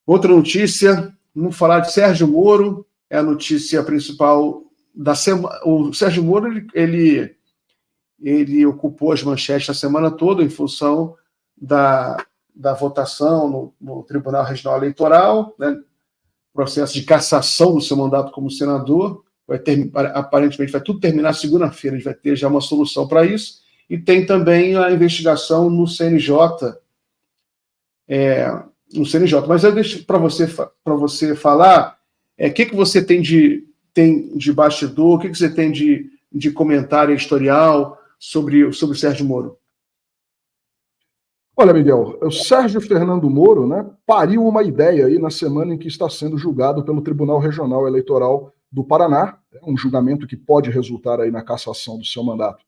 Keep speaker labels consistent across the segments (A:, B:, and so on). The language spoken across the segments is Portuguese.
A: Outra notícia, vamos falar de Sérgio Moro, é a notícia principal da semana. O Sérgio Moro, ele ocupou as manchetes a semana toda em função da votação no Tribunal Regional Eleitoral, né, processo de cassação do seu mandato como senador. Aparentemente vai tudo terminar segunda-feira, a gente vai ter já uma solução para isso. E tem também a investigação no CNJ. Mas eu deixo para você falar o que você tem de bastidor, o que você tem de comentário editorial sobre o Sérgio Moro.
B: Olha, Miguel, o Sérgio Fernando Moro, né, pariu uma ideia aí na semana em que está sendo julgado pelo Tribunal Regional Eleitoral do Paraná, um julgamento que pode resultar aí na cassação do seu mandato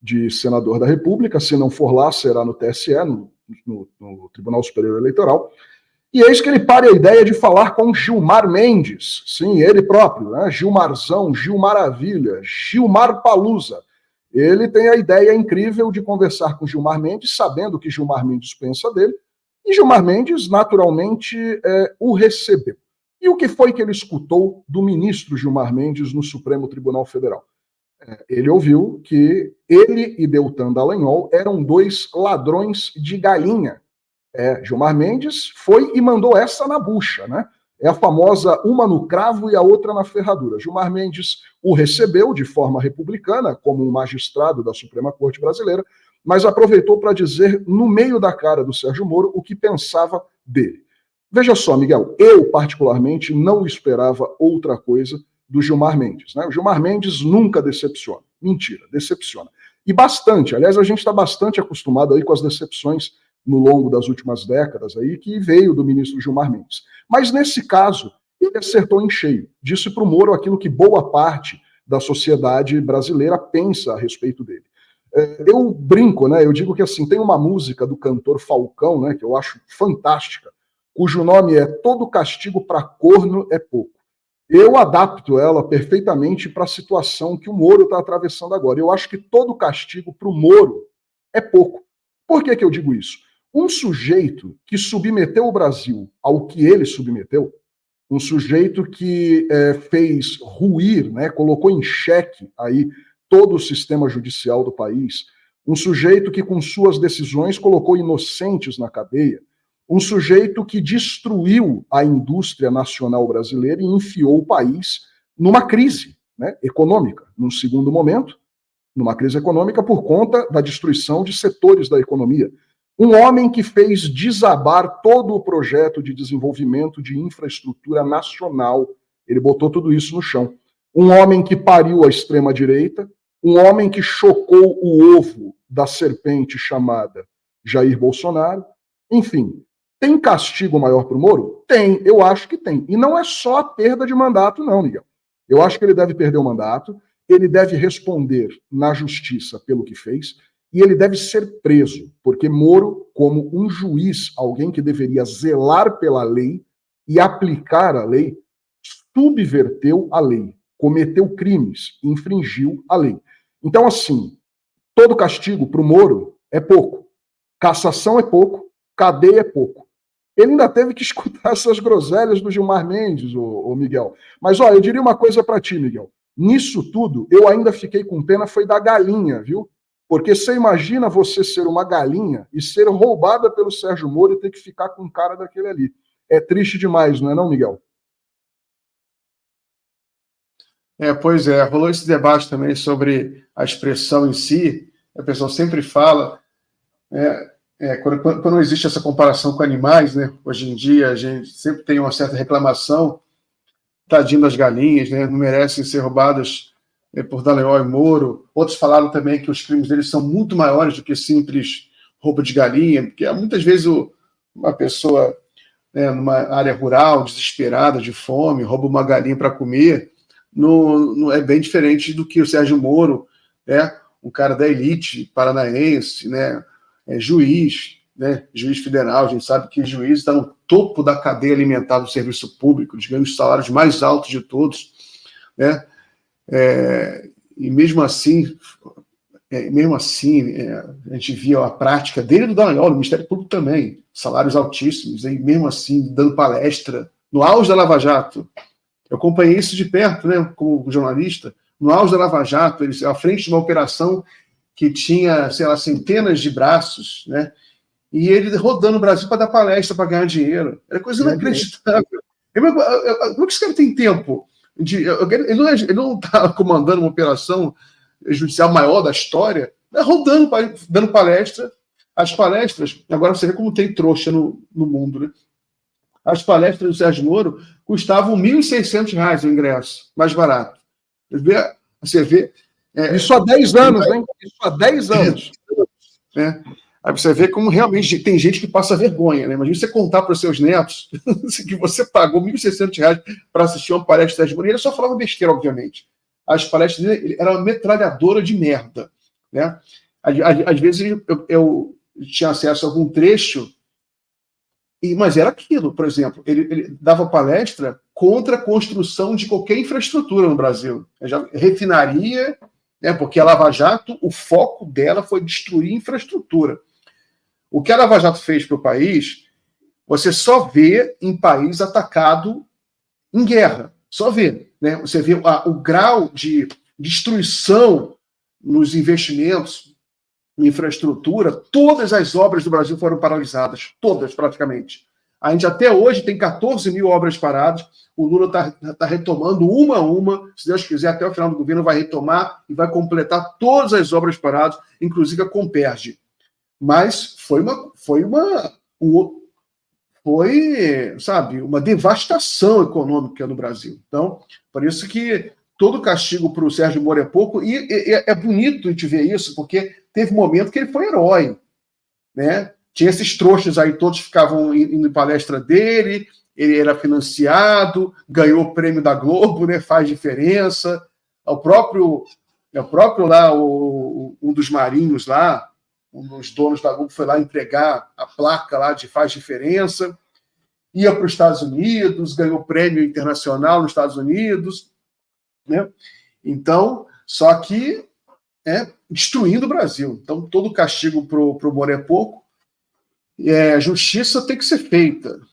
B: de senador da República. Se não for lá, será no TSE, no Tribunal Superior Eleitoral. E eis que ele pare a ideia de falar com Gilmar Mendes, sim, ele próprio, né, Gilmarzão, Gilmaravilha, Gilmar Palusa. Ele tem a ideia incrível de conversar com Gilmar Mendes, sabendo o que Gilmar Mendes pensa dele, e Gilmar Mendes, naturalmente, o recebeu. E o que foi que ele escutou do ministro Gilmar Mendes no Supremo Tribunal Federal? Ele ouviu que ele e Deltan Dallagnol eram dois ladrões de galinha. Gilmar Mendes foi e mandou essa na bucha, né? É a famosa uma no cravo e a outra na ferradura. Gilmar Mendes o recebeu de forma republicana, como um magistrado da Suprema Corte Brasileira, mas aproveitou para dizer, no meio da cara do Sérgio Moro, o que pensava dele. Veja só, Miguel, eu particularmente não esperava outra coisa do Gilmar Mendes, né? O Gilmar Mendes nunca decepciona. Mentira, decepciona. E bastante, aliás, a gente está bastante acostumado aí com as decepções no longo das últimas décadas aí, que veio do ministro Gilmar Mendes. Mas nesse caso, ele acertou em cheio. Disse para o Moro aquilo que boa parte da sociedade brasileira pensa a respeito dele. Eu brinco, né? Eu digo que assim, tem uma música do cantor Falcão, né, que eu acho fantástica, cujo nome é Todo Castigo para Corno é Pouco. Eu adapto ela perfeitamente para a situação que o Moro está atravessando agora. Eu acho que todo castigo para o Moro é pouco. Por que eu digo isso? Um sujeito que submeteu o Brasil ao que ele submeteu, um sujeito que fez ruir, né, colocou em xeque aí todo o sistema judicial do país, um sujeito que com suas decisões colocou inocentes na cadeia, um sujeito que destruiu a indústria nacional brasileira e enfiou o país numa crise, né, econômica, num segundo momento, numa crise econômica por conta da destruição de setores da economia. Um homem que fez desabar todo o projeto de desenvolvimento de infraestrutura nacional. Ele botou tudo isso no chão. Um homem que pariu a extrema-direita, um homem que chocou o ovo da serpente chamada Jair Bolsonaro. Enfim, tem castigo maior para o Moro? Tem, eu acho que tem. E não é só a perda de mandato, não, Miguel. Eu acho que ele deve perder o mandato, ele deve responder na justiça pelo que fez, e ele deve ser preso, porque Moro, como um juiz, alguém que deveria zelar pela lei e aplicar a lei, subverteu a lei, cometeu crimes, infringiu a lei. Então, assim, todo castigo para o Moro é pouco, cassação é pouco, cadeia é pouco. Ele ainda teve que escutar essas groselhas do Gilmar Mendes, o Miguel. Mas, olha, eu diria uma coisa para ti, Miguel. Nisso tudo, eu ainda fiquei com pena, foi da galinha, viu? Porque você imagina você ser uma galinha e ser roubada pelo Sérgio Moro e ter que ficar com um cara daquele ali. É triste demais, não é não, Miguel?
A: Pois é, rolou esse debate também sobre a expressão em si. A pessoa sempre fala, quando existe essa comparação com animais, né? Hoje em dia a gente sempre tem uma certa reclamação, tadinho das galinhas, né? Não merecem ser roubadas por Dallagnol e Moro. Outros falaram também que os crimes deles são muito maiores do que simples roubo de galinha, porque muitas vezes uma pessoa, numa área rural, desesperada, de fome, rouba uma galinha para comer, não é bem diferente do que o Sérgio Moro, um cara da elite paranaense, juiz, juiz federal. A gente sabe que juiz está no topo da cadeia alimentar do serviço público, eles ganham os salários mais altos de todos, né? E mesmo assim, a gente via a prática dele e do Dallagnol, do Ministério Público também. salários altíssimos, e mesmo assim dando palestra no auge da Lava Jato. Eu acompanhei isso de perto, né, como jornalista. No auge da Lava Jato, eles à frente de uma operação que tinha, sei lá, centenas de braços, né, e ele rodando o Brasil para dar palestra, para ganhar dinheiro. Era coisa inacreditável. Como é que esse cara tem tempo? Ele não está comandando uma operação judicial maior da história, rodando, dando palestra. As palestras, agora você vê como tem trouxa no mundo, né? As palestras do Sérgio Moro custavam R$ 1.600 o ingresso, mais barato. Você vê.
B: Isso há 10 anos, né? Isso há 10 anos.
A: Aí você vê como realmente tem gente que passa vergonha, né? Imagina você contar para os seus netos que você pagou R$ 1.600 para assistir uma palestra do Sérgio Moro. E ele só falava besteira, obviamente. As palestras dele eram uma metralhadora de merda, né? Às vezes eu tinha acesso a algum trecho, mas era aquilo, por exemplo, ele dava palestra contra a construção de qualquer infraestrutura no Brasil. Refinaria, né, porque a Lava Jato, o foco dela foi destruir infraestrutura. O que a Lava Jato fez para o país, você só vê em país atacado em guerra. Só vê. Né? Você vê o grau de destruição nos investimentos em infraestrutura. Todas as obras do Brasil foram paralisadas. Todas, praticamente. A gente até hoje tem 14 mil obras paradas. O Lula está retomando uma a uma. Se Deus quiser, até o final do governo vai retomar e vai completar todas as obras paradas, inclusive a Comperj. Mas foi uma devastação econômica no Brasil. Então, por isso que todo castigo para o Sérgio Moro é pouco, e é bonito a gente ver isso, porque teve um momento que ele foi herói, né? Tinha esses trouxas aí, todos ficavam indo em palestra dele, ele era financiado, ganhou o prêmio da Globo, né? Faz diferença. O próprio lá, um dos marinhos lá, um dos donos da Globo foi lá entregar a placa lá de faz diferença, ia para os Estados Unidos, ganhou prêmio internacional nos Estados Unidos, né? Então, só que destruindo o Brasil. Então, todo castigo para o Moro é pouco. A justiça tem que ser feita.